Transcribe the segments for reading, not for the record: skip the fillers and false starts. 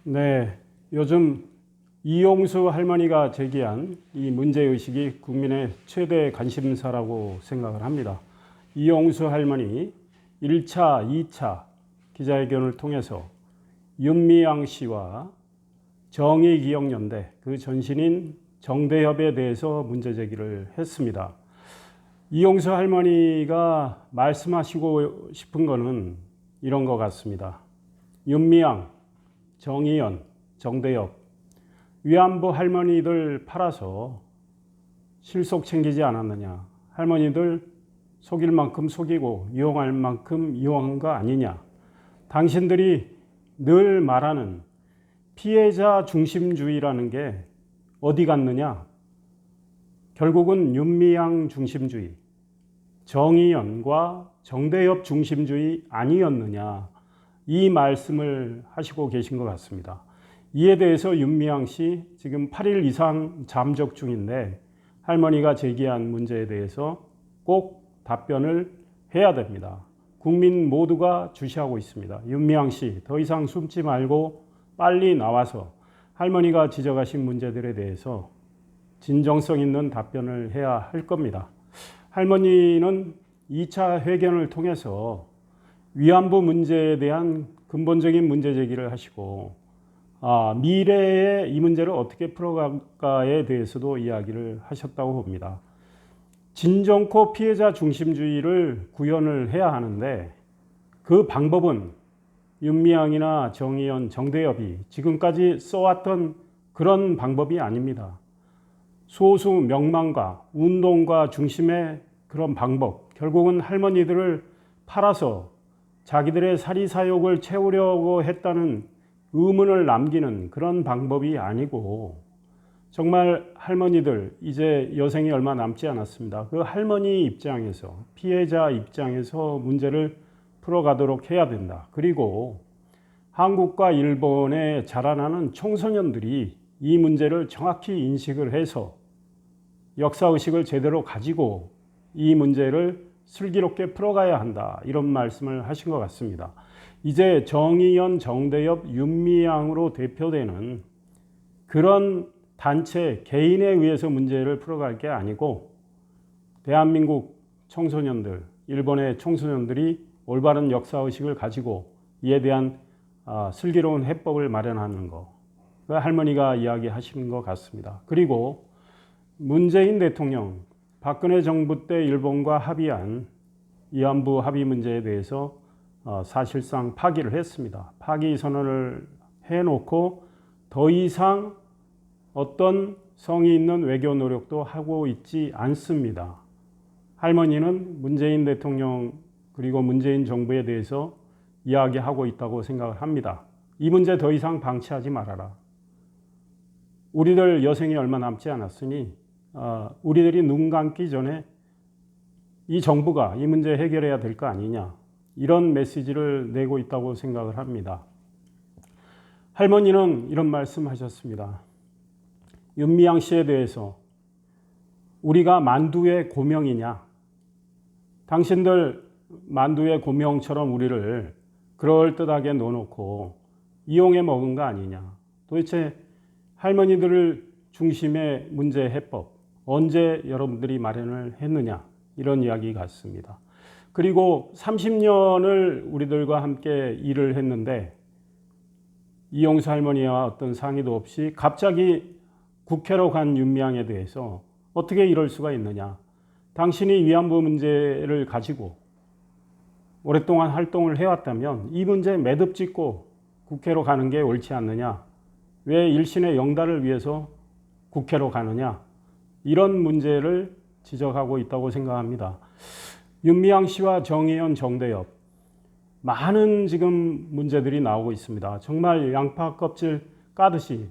네, 요즘 이용수 할머니가 제기한 이 문제의식이 국민의 최대 관심사라고 생각을 합니다. 이용수 할머니 1차, 2차 기자회견을 통해서 윤미향 씨와 정의기억연대 그 전신인 정대협에 대해서 문제 제기를 했습니다. 이용수 할머니가 말씀하시고 싶은 거는 이런 것 같습니다. 윤미향, 정의연, 정대협, 위안부 할머니들 팔아서 실속 챙기지 않았느냐. 할머니들 속일 만큼 속이고 이용할 만큼 이용한 거 아니냐. 당신들이 늘 말하는 피해자 중심주의라는 게 어디 갔느냐. 결국은 윤미향 중심주의, 정의연과 정대협 중심주의 아니었느냐. 이 말씀을 하시고 계신 것 같습니다. 이에 대해서 윤미향 씨 지금 8일 이상 잠적 중인데 할머니가 제기한 문제에 대해서 꼭 답변을 해야 됩니다. 국민 모두가 주시하고 있습니다. 윤미향 씨 더 이상 숨지 말고 빨리 나와서 할머니가 지적하신 문제들에 대해서 진정성 있는 답변을 해야 할 겁니다. 할머니는 2차 회견을 통해서 위안부 문제에 대한 근본적인 문제 제기를 하시고 미래에 이 문제를 어떻게 풀어갈까에 대해서도 이야기를 하셨다고 봅니다. 진정코 피해자 중심주의를 구현을 해야 하는데 그 방법은 윤미향이나 정의연, 정대협이 지금까지 써왔던 그런 방법이 아닙니다. 소수 명망가, 운동가 중심의 그런 방법, 결국은 할머니들을 팔아서 자기들의 사리사욕을 채우려고 했다는 의문을 남기는 그런 방법이 아니고 정말 할머니들 이제 여생이 얼마 남지 않았습니다. 그 할머니 입장에서 피해자 입장에서 문제를 풀어가도록 해야 된다. 그리고 한국과 일본에 자라나는 청소년들이 이 문제를 정확히 인식을 해서 역사의식을 제대로 가지고 이 문제를 슬기롭게 풀어가야 한다. 이런 말씀을 하신 것 같습니다. 이제 정의연, 정대협, 윤미향으로 대표되는 그런 단체, 개인에 의해서 문제를 풀어갈 게 아니고 대한민국 청소년들, 일본의 청소년들이 올바른 역사의식을 가지고 이에 대한 슬기로운 해법을 마련하는 거. 그 할머니가 이야기하시는 것 같습니다. 그리고 문재인 대통령, 박근혜 정부 때 일본과 합의한 위안부 합의 문제에 대해서 사실상 파기를 했습니다. 파기 선언을 해놓고 더 이상 어떤 성의 있는 외교 노력도 하고 있지 않습니다. 할머니는 문재인 대통령 그리고 문재인 정부에 대해서 이야기하고 있다고 생각을 합니다. 이 문제 더 이상 방치하지 말아라. 우리들 여생이 얼마 남지 않았으니 우리들이 눈 감기 전에 이 정부가 이 문제 해결해야 될 거 아니냐. 이런 메시지를 내고 있다고 생각을 합니다. 할머니는 이런 말씀하셨습니다. 윤미향 씨에 대해서 우리가 만두의 고명이냐. 당신들 만두의 고명처럼 우리를 그럴듯하게 넣어놓고 이용해 먹은 거 아니냐. 도대체 할머니들을 중심의 문제 해법 언제 여러분들이 마련을 했느냐. 이런 이야기 같습니다. 그리고 30년을 우리들과 함께 일을 했는데 이용수 할머니와 어떤 상의도 없이 갑자기 국회로 간 윤미향에 대해서 어떻게 이럴 수가 있느냐. 당신이 위안부 문제를 가지고 오랫동안 활동을 해왔다면 이 문제에 매듭 짓고 국회로 가는 게 옳지 않느냐. 왜 일신의 영달을 위해서 국회로 가느냐. 이런 문제를 지적하고 있다고 생각합니다. 윤미향 씨와 정의연, 정대협 많은 지금 문제들이 나오고 있습니다. 정말 양파 껍질 까듯이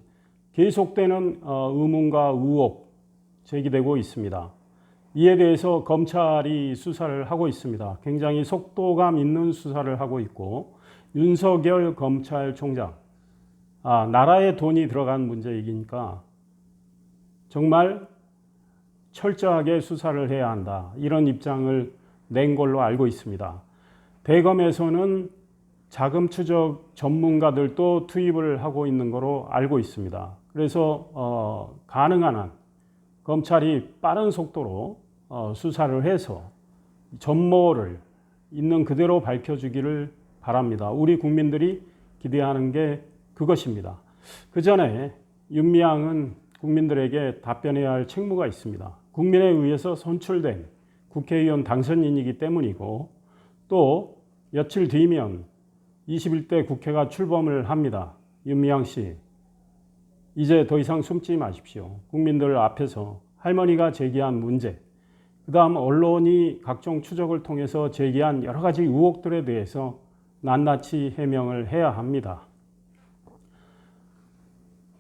계속되는 의문과 의혹 제기되고 있습니다. 이에 대해서 검찰이 수사를 하고 있습니다. 굉장히 속도감 있는 수사를 하고 있고 윤석열 검찰총장 나라의 돈이 들어간 문제이니까 정말 철저하게 수사를 해야 한다. 이런 입장을 낸 걸로 알고 있습니다. 대검에서는 자금 추적 전문가들도 투입을 하고 있는 거로 알고 있습니다. 그래서 가능한 한 검찰이 빠른 속도로 수사를 해서 전모를 있는 그대로 밝혀주기를 바랍니다. 우리 국민들이 기대하는 게 그것입니다. 그 전에 윤미향은 국민들에게 답변해야 할 책무가 있습니다. 국민에 의해서 선출된 국회의원 당선인이기 때문이고, 또 며칠 뒤면 21대 국회가 출범을 합니다. 윤미향 씨, 이제 더 이상 숨지 마십시오. 국민들 앞에서 할머니가 제기한 문제, 그 다음 언론이 각종 추적을 통해서 제기한 여러 가지 의혹들에 대해서 낱낱이 해명을 해야 합니다.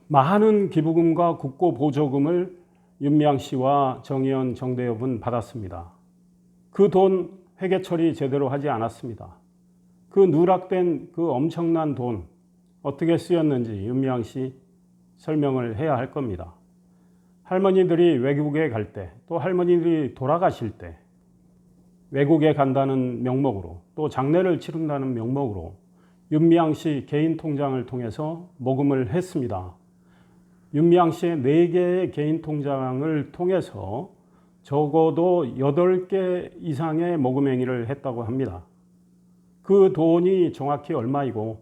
많은 기부금과 국고 보조금을 윤미향 씨와 정의연, 정대협은 받았습니다. 그 돈 회계 처리 제대로 하지 않았습니다. 그 누락된 그 엄청난 돈 어떻게 쓰였는지 윤미향 씨 설명을 해야 할 겁니다. 할머니들이 외국에 갈 때, 또 할머니들이 돌아가실 때 외국에 간다는 명목으로, 또 장례를 치른다는 명목으로 윤미향 씨 개인 통장을 통해서 모금을 했습니다. 윤미향 씨의 4개의 개인 통장을 통해서 적어도 8개 이상의 모금 행위를 했다고 합니다. 그 돈이 정확히 얼마이고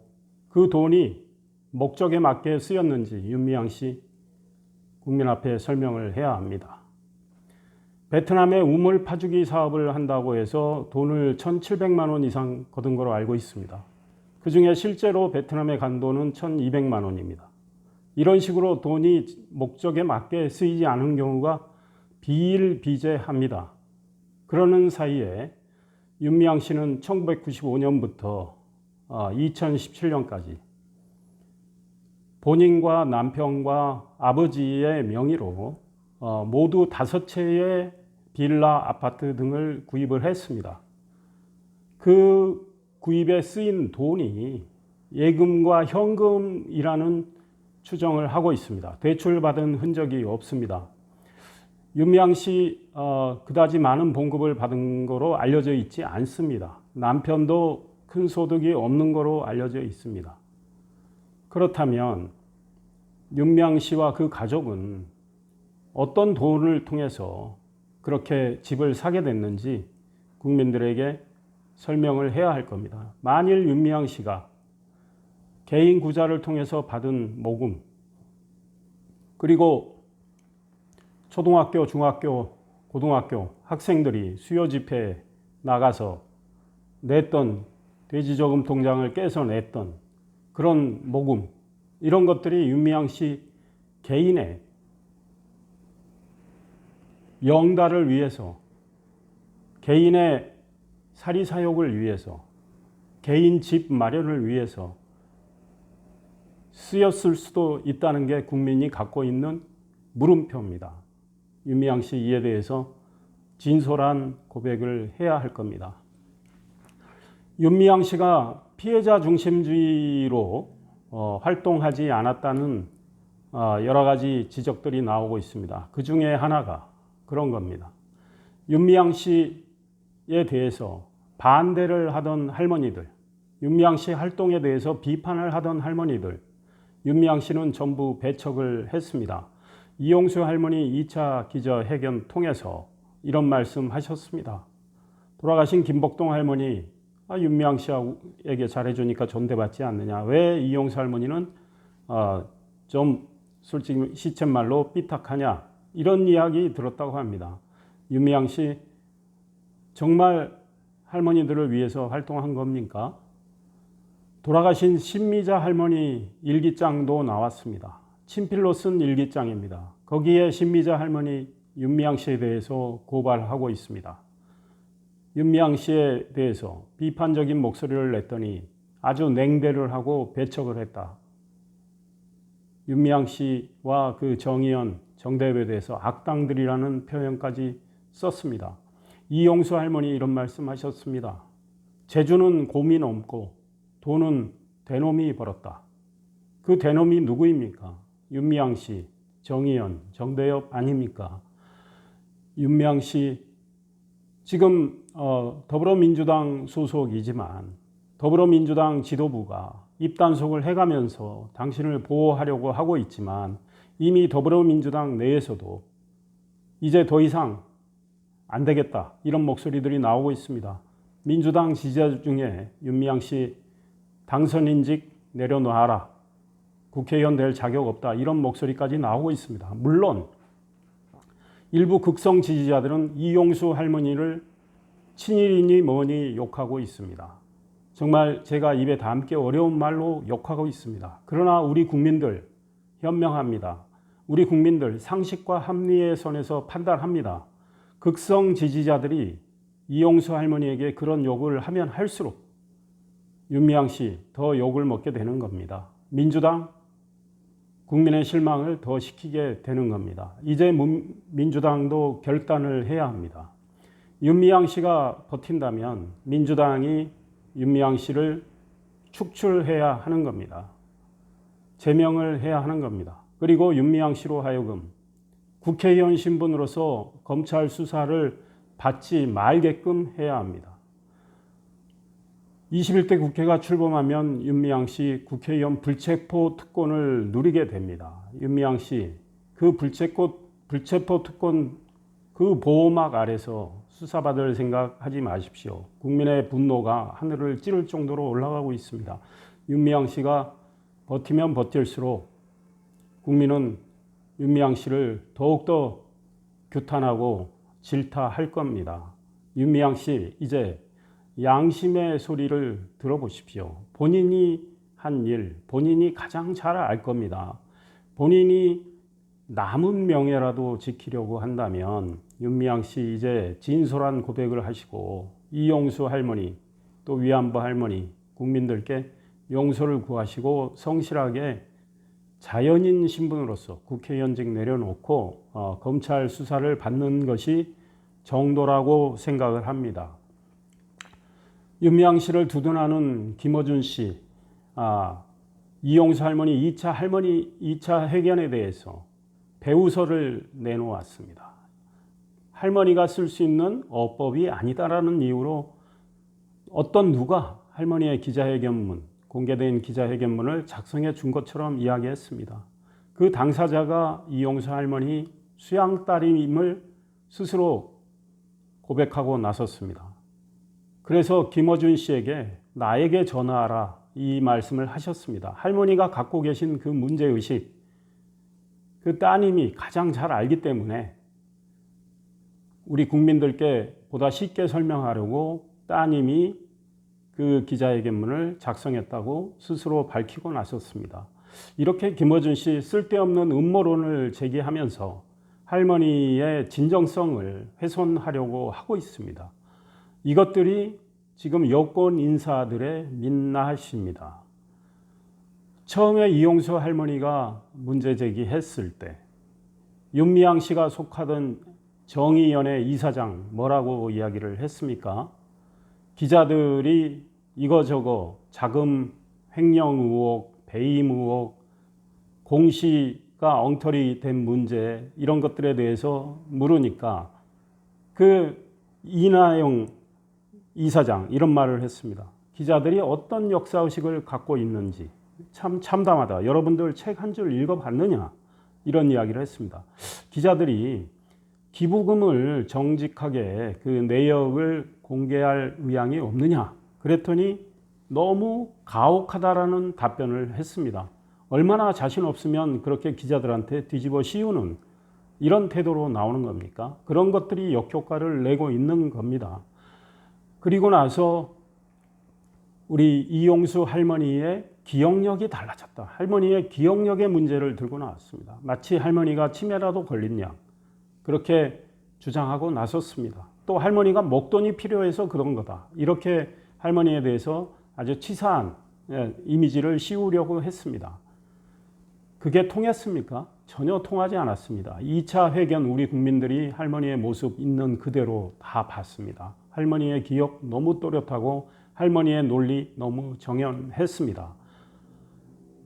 그 돈이 목적에 맞게 쓰였는지 윤미향 씨 국민 앞에 설명을 해야 합니다. 베트남에 우물 파주기 사업을 한다고 해서 돈을 1,700만 원 이상 거둔 걸로 알고 있습니다. 그 중에 실제로 베트남에 간 돈은 1,200만 원입니다. 이런 식으로 돈이 목적에 맞게 쓰이지 않은 경우가 비일비재합니다. 그러는 사이에 윤미향 씨는 1995년부터 2017년까지 본인과 남편과 아버지의 명의로 모두 5채의 빌라, 아파트 등을 구입을 했습니다. 그 구입에 쓰인 돈이 예금과 현금이라는 추정을 하고 있습니다. 대출받은 흔적이 없습니다. 윤미향 씨 그다지 많은 봉급을 받은 거로 알려져 있지 않습니다. 남편도 큰 소득이 없는 거로 알려져 있습니다. 그렇다면 윤미향 씨와 그 가족은 어떤 돈을 통해서 그렇게 집을 사게 됐는지 국민들에게 설명을 해야 할 겁니다. 만일 윤미향 씨가 개인 구자를 통해서 받은 모금, 그리고 초등학교, 중학교, 고등학교 학생들이 수요 집회에 나가서 냈던 돼지저금 통장을 깨서 냈던 그런 모금, 이런 것들이 윤미향 씨 개인의 영달을 위해서, 개인의 사리사욕을 위해서, 개인 집 마련을 위해서 쓰였을 수도 있다는 게 국민이 갖고 있는 물음표입니다. 윤미향 씨 이에 대해서 진솔한 고백을 해야 할 겁니다. 윤미향 씨가 피해자 중심주의로 활동하지 않았다는 여러 가지 지적들이 나오고 있습니다. 그 중에 하나가 그런 겁니다. 윤미향 씨에 대해서 반대를 하던 할머니들, 윤미향 씨 활동에 대해서 비판을 하던 할머니들, 윤미향 씨는 전부 배척을 했습니다. 이용수 할머니 2차 기자회견 통해서 이런 말씀 하셨습니다. 돌아가신 김복동 할머니, 윤미향 씨에게 잘해주니까 존대받지 않느냐. 왜 이용수 할머니는 좀 솔직히 시쳇말로 삐딱하냐. 이런 이야기 들었다고 합니다. 윤미향 씨 정말 할머니들을 위해서 활동한 겁니까? 돌아가신 신미자 할머니 일기장도 나왔습니다. 친필로 쓴 일기장입니다. 거기에 신미자 할머니 윤미향 씨에 대해서 고발하고 있습니다. 윤미향 씨에 대해서 비판적인 목소리를 냈더니 아주 냉대를 하고 배척을 했다. 윤미향 씨와 그 정의연, 정대협에 대해서 악당들이라는 표현까지 썼습니다. 이용수 할머니 이런 말씀하셨습니다. 재주는 곰이 넘고 돈은 대놈이 벌었다. 그 대놈이 누구입니까? 윤미향 씨, 정의연, 정대협 아닙니까? 윤미향 씨 지금 더불어민주당 소속이지만 더불어민주당 지도부가 입단속을 해가면서 당신을 보호하려고 하고 있지만 이미 더불어민주당 내에서도 이제 더 이상 안 되겠다 이런 목소리들이 나오고 있습니다. 민주당 지지자 중에 윤미향 씨 당선인직 내려놔라, 국회의원 될 자격 없다 이런 목소리까지 나오고 있습니다. 물론 일부 극성 지지자들은 이용수 할머니를 친일이니 뭐니 욕하고 있습니다. 정말 제가 입에 담기 어려운 말로 욕하고 있습니다. 그러나 우리 국민들 현명합니다. 우리 국민들 상식과 합리의 선에서 판단합니다. 극성 지지자들이 이용수 할머니에게 그런 욕을 하면 할수록 윤미향 씨 더 욕을 먹게 되는 겁니다. 민주당 국민의 실망을 더 시키게 되는 겁니다. 이제 민주당도 결단을 해야 합니다. 윤미향 씨가 버틴다면 민주당이 윤미향 씨를 축출해야 하는 겁니다. 제명을 해야 하는 겁니다. 그리고 윤미향 씨로 하여금 국회의원 신분으로서 검찰 수사를 받지 말게끔 해야 합니다. 21대 국회가 출범하면 윤미향 씨 국회의원 불체포 특권을 누리게 됩니다. 윤미향 씨 그 불체포 특권 그 보호막 아래서 수사받을 생각하지 마십시오. 국민의 분노가 하늘을 찌를 정도로 올라가고 있습니다. 윤미향 씨가 버티면 버틸수록 국민은 윤미향 씨를 더욱더 규탄하고 질타할 겁니다. 윤미향 씨 이제 양심의 소리를 들어보십시오. 본인이 한 일, 본인이 가장 잘 알 겁니다. 본인이 남은 명예라도 지키려고 한다면 윤미향 씨 이제 진솔한 고백을 하시고 이용수 할머니 또 위안부 할머니 국민들께 용서를 구하시고 성실하게 자연인 신분으로서 국회의원직 내려놓고 검찰 수사를 받는 것이 정도라고 생각을 합니다. 윤미향 씨를 두둔하는 김어준 씨, 이용수 할머니 2차 회견에 대해서 배우서를 내놓았습니다. 할머니가 쓸 수 있는 어법이 아니다라는 이유로 어떤 누가 할머니의 기자회견문, 공개된 기자회견문을 작성해 준 것처럼 이야기했습니다. 그 당사자가 이용수 할머니 수양딸임을 스스로 고백하고 나섰습니다. 그래서 김어준 씨에게 나에게 전화하라 이 말씀을 하셨습니다. 할머니가 갖고 계신 그 문제의식, 그 따님이 가장 잘 알기 때문에 우리 국민들께 보다 쉽게 설명하려고 따님이 그 기자회견문을 작성했다고 스스로 밝히고 나섰습니다. 이렇게 김어준 씨 쓸데없는 음모론을 제기하면서 할머니의 진정성을 훼손하려고 하고 있습니다. 이것들이 지금 여권 인사들의 민낯입니다. 처음에 이용수 할머니가 문제 제기했을 때 윤미향 씨가 속하던 정의연의 이사장 뭐라고 이야기를 했습니까? 기자들이 이거저거 자금 횡령 의혹, 배임 의혹, 공시가 엉터리 된 문제 이런 것들에 대해서 물으니까 그 이나영 이사장 이런 말을 했습니다. 기자들이 어떤 역사의식을 갖고 있는지 참 참담하다. 여러분들 책 한 줄 읽어봤느냐? 이런 이야기를 했습니다. 기자들이 기부금을 정직하게 그 내역을 공개할 의향이 없느냐? 그랬더니 너무 가혹하다라는 답변을 했습니다. 얼마나 자신 없으면 그렇게 기자들한테 뒤집어 씌우는 이런 태도로 나오는 겁니까? 그런 것들이 역효과를 내고 있는 겁니다. 그리고 나서 우리 이용수 할머니의 기억력이 달라졌다. 할머니의 기억력의 문제를 들고 나왔습니다. 마치 할머니가 치매라도 걸린 양 그렇게 주장하고 나섰습니다. 또 할머니가 목돈이 필요해서 그런 거다. 이렇게 할머니에 대해서 아주 치사한 이미지를 씌우려고 했습니다. 그게 통했습니까? 전혀 통하지 않았습니다. 2차 회견 우리 국민들이 할머니의 모습 있는 그대로 다 봤습니다. 할머니의 기억 너무 또렷하고 할머니의 논리 너무 정연했습니다.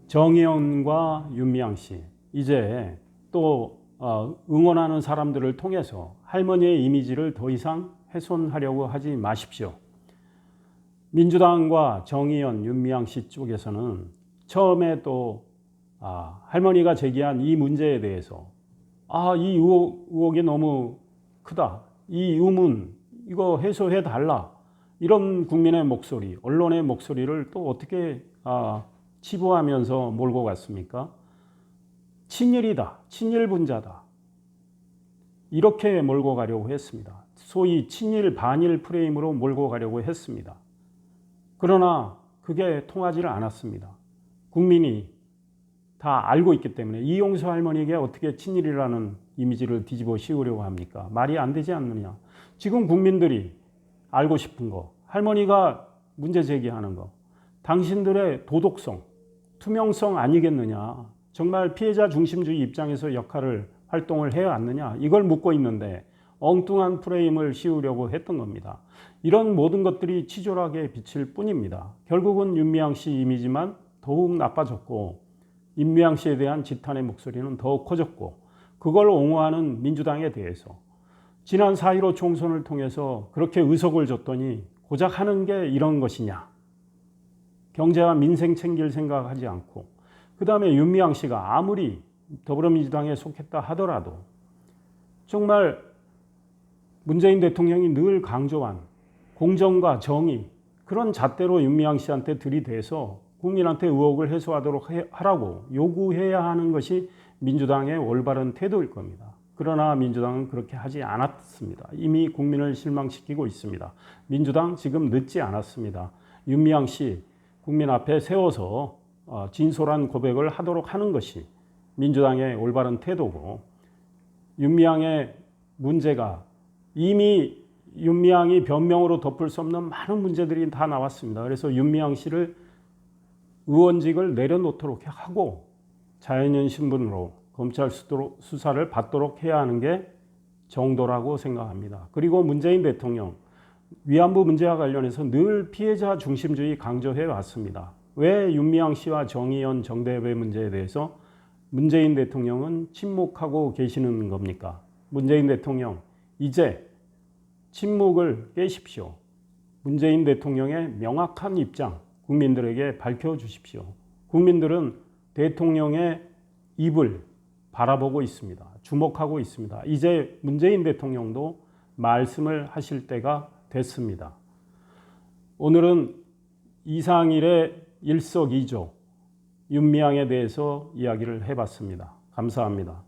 정의연과 윤미향 씨 이제 또 응원하는 사람들을 통해서 할머니의 이미지를 더 이상 훼손하려고 하지 마십시오. 민주당과 정의연, 윤미향 씨 쪽에서는 처음에 또 할머니가 제기한 이 문제에 대해서 이 의혹이 너무 크다. 이 의문 이거 해소해 달라. 이런 국민의 목소리, 언론의 목소리를 또 어떻게 치부하면서 몰고 갔습니까? 친일이다. 친일분자다. 이렇게 몰고 가려고 했습니다. 소위 친일 반일 프레임으로 몰고 가려고 했습니다. 그러나 그게 통하지를 않았습니다. 국민이 다 알고 있기 때문에 이용수 할머니에게 어떻게 친일이라는 이미지를 뒤집어 씌우려고 합니까? 말이 안 되지 않느냐. 지금 국민들이 알고 싶은 거, 할머니가 문제 제기하는 거, 당신들의 도덕성, 투명성 아니겠느냐. 정말 피해자 중심주의 입장에서 활동을 해야 하느냐. 이걸 묻고 있는데 엉뚱한 프레임을 씌우려고 했던 겁니다. 이런 모든 것들이 치졸하게 비칠 뿐입니다. 결국은 윤미향 씨 이미지만 더욱 나빠졌고 윤미향 씨에 대한 지탄의 목소리는 더욱 커졌고 그걸 옹호하는 민주당에 대해서 지난 4.15 총선을 통해서 그렇게 의석을 줬더니 고작 하는 게 이런 것이냐. 경제와 민생 챙길 생각하지 않고 그 다음에 윤미향 씨가 아무리 더불어민주당에 속했다 하더라도 정말 문재인 대통령이 늘 강조한 공정과 정의 그런 잣대로 윤미향 씨한테 들이대서 국민한테 의혹을 해소하도록 하라고 요구해야 하는 것이 민주당의 올바른 태도일 겁니다. 그러나 민주당은 그렇게 하지 않았습니다. 이미 국민을 실망시키고 있습니다. 민주당 지금 늦지 않았습니다. 윤미향 씨 국민 앞에 세워서 진솔한 고백을 하도록 하는 것이 민주당의 올바른 태도고 윤미향의 문제가 이미 윤미향이 변명으로 덮을 수 없는 많은 문제들이 다 나왔습니다. 그래서 윤미향 씨를 의원직을 내려놓도록 하고 자연인 신분으로 검찰 수사를 받도록 해야 하는 게 정도라고 생각합니다. 그리고 문재인 대통령 위안부 문제와 관련해서 늘 피해자 중심주의 강조해 왔습니다. 왜 윤미향 씨와 정의연 정대회 문제에 대해서 문재인 대통령은 침묵하고 계시는 겁니까? 문재인 대통령 이제 침묵을 깨십시오. 문재인 대통령의 명확한 입장 국민들에게 밝혀주십시오. 국민들은 대통령의 입을 바라보고 있습니다. 주목하고 있습니다. 이제 문재인 대통령도 말씀을 하실 때가 됐습니다. 오늘은 이상일의 일석이조 윤미향에 대해서 이야기를 해봤습니다. 감사합니다.